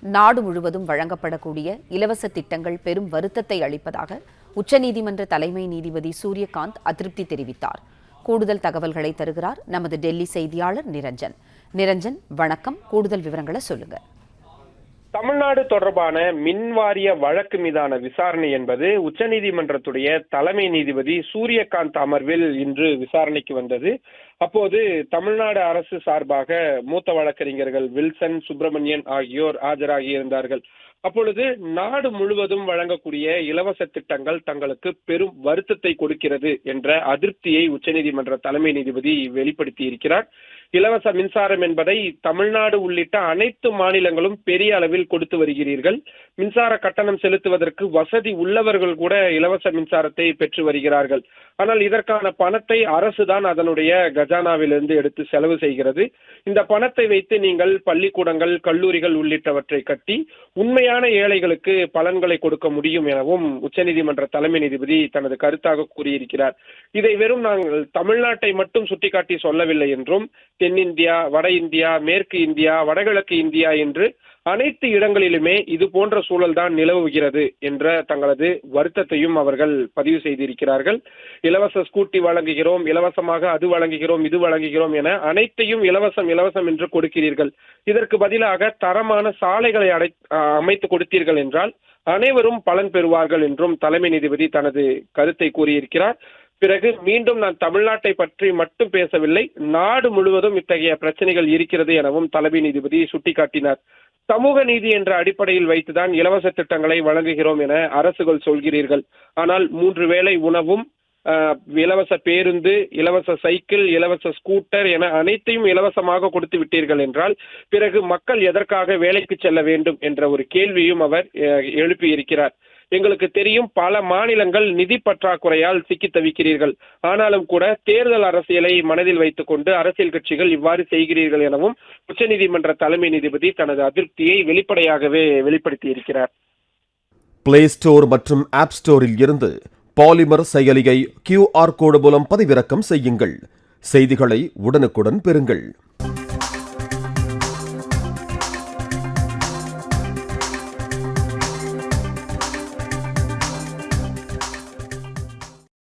நாடு முழுவதும் வழங்கப்படக்கூடிய இலவச திட்டங்கள் பெரும் வருத்தத்தை அளிப்பதாக உச்சநீதிமன்ற தலைமை நீதிபதி சூரியகாந்த் அதிருப்தி தெரிவித்தார். கூடுதல் தகவல்களை தருகிறார் நமது டெல்லி செய்தியாளர் நிரஞ்சன். நிரஞ்சன், வணக்கம். கூடுதல் விவரங்களை சொல்லுங்க. தமிழ்நாடு தொடர்பான மின்வாரிய வழக்கு மீதான விசாரணை என்பது உச்சநீதிமன்றத்துடைய தலைமை நீதிபதி சூரியகாந்த் அமர்வில் இன்று விசாரணைக்கு வந்தது. அப்போது தமிழ்நாடு அரசு சார்பாக மூத்த வழக்கறிஞர்கள் வில்சன், சுப்பிரமணியன் ஆகியோர் ஆஜராகியிருந்தார்கள். அப்பொழுது நாடு முழுவதும் வழங்கக்கூடிய இலவச திட்டங்கள் தங்களுக்கு பெரும் வருத்தத்தை கொடுக்கிறது என்ற அதிருப்தியை உச்சநீதிமன்ற தலைமை நீதிபதி வெளிப்படுத்தி இருக்கிறார். இலவச மின்சாரம் என்பதை தமிழ்நாடு உள்ளிட்ட அனைத்து மாநிலங்களும் பெரிய அளவில் கொடுத்து வருகிறீர்கள். மின்சார கட்டணம் செலுத்துவதற்கு வசதி உள்ளவர்கள் கூட இலவச மின்சாரத்தை பெற்று வருகிறார்கள். ஆனால் இதற்கான பணத்தை அரசுதான் அதனுடைய கஜானாவிலிருந்து எடுத்து செலவு செய்கிறது. இந்த பணத்தை வைத்து நீங்கள் பள்ளிக்கூடங்கள், கல்லூரிகள் உள்ளிட்டவற்றை கட்டி உண்மையான ஏழைகளுக்கு பலன்களை கொடுக்க முடியும் எனவும் உச்சநீதிமன்ற தலைமை நீதிபதி தனது கருத்தாக கூறியிருக்கிறார். இதை வெறும் நாங்கள் தமிழ்நாட்டை மட்டும் சுட்டிக்காட்டி சொல்லவில்லை என்றும், தென்னிந்தியா, வட இந்தியா, மேற்கு இந்தியா, வடகிழக்கு இந்தியா என்று அனைத்து இடங்களிலுமே இது போன்ற சூழல் தான் நிலவுகிறது என்ற தங்களது வருத்தத்தையும் அவர்கள் பதிவு செய்திருக்கிறார்கள். இலவச ஸ்கூட்டி வழங்குகிறோம், இலவசமாக அது வழங்குகிறோம், இது வழங்குகிறோம் என அனைத்தையும் இலவசம் இலவசம் என்று கொடுக்கிறீர்கள். இதற்கு பதிலாக தரமான சாலைகளை அமைத்து கொடுத்தீர்கள் என்றால் அனைவரும் பலன் பெறுவார்கள் என்றும் தலைமை நீதிபதி தனது கருத்தை கூறியிருக்கிறார். பிறகு மீண்டும் நான் தமிழ்நாட்டை பற்றி மட்டும் பேசவில்லை, நாடு முழுவதும் இத்தகைய பிரச்சனைகள் இருக்கிறது எனவும் தலைமை நீதிபதி சுட்டிக்காட்டினார். சமூக நீதி என்ற அடிப்படையில் வைத்துதான் இலவச திட்டங்களை வழங்குகிறோம் என அரசுகள் சொல்கிறீர்கள். ஆனால் 3 வேளை உணவும், இலவச பேருந்து, இலவச சைக்கிள், இலவச ஸ்கூட்டர் என அனைத்தையும் இலவசமாக கொடுத்து விட்டீர்கள் என்றால் பிறகு மக்கள் எதற்காக வேலைக்கு செல்ல வேண்டும் என்ற ஒரு கேள்வியும் அவர் எழுப்பியிருக்கிறார். எங்களுக்கு தெரியும், பல மாநிலங்கள் நிதி பற்றாக்குறையால் சிக்கி தவிக்கிறீர்கள். ஆனாலும் கூட தேர்தல் அரசியலை மனதில் வைத்துக் கொண்டு அரசியல் கட்சிகள் இவ்வாறு செய்கிறீர்கள் எனவும் உச்சநீதிமன்ற தலைமை நீதிபதி தனது அதிருப்தியை வெளிப்படையாகவே வெளிப்படுத்தியிருக்கிறார். பிளே ஸ்டோர் மற்றும் ஆப் ஸ்டோரில் இருந்து பாலிமர் செயலியை QR கோடு மூலம் பதிவிறக்கம் செய்யுங்கள். செய்திகளை உடனுக்குடன் பெறுங்கள்.